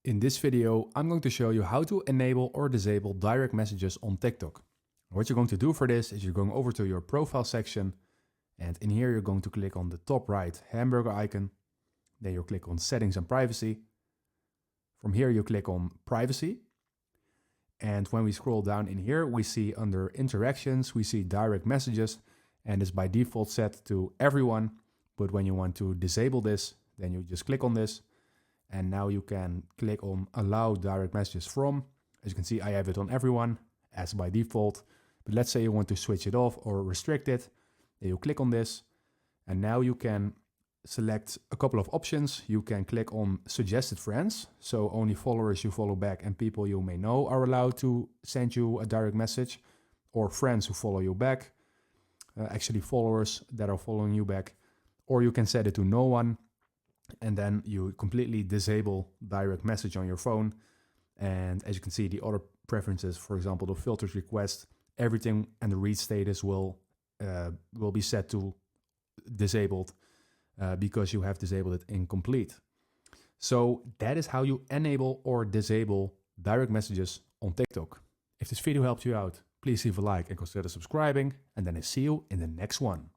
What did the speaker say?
In this video, I'm going to show you how to enable or disable direct messages on TikTok. What you're going to do for this is you're going over to your profile section, and in here you're going to click on the top right hamburger icon. Then you click on settings and privacy. From here you click on privacy. And when we scroll down in here, we see under interactions, we see direct messages, and it's by default set to everyone. But when you want to disable this, then you just click on this. And now you can click on allow direct messages from. As you can see, I have it on everyone as by default. But let's say you want to switch it off or restrict it. Then you click on this. And now you can select a couple of options. You can click on suggested friends. So only followers you follow back and people you may know are allowed to send you a direct message. Or friends who follow you back. Actually followers that are following you back. Or you can set it to no one. And then you completely disable direct message on your phone. And as you can see, the other preferences, for example, the filtered request, everything and the read status will be set to disabled because you have disabled it incomplete. So that is how you enable or disable direct messages on TikTok. If this video helped you out, please leave a like and consider subscribing. And then I see you in the next one.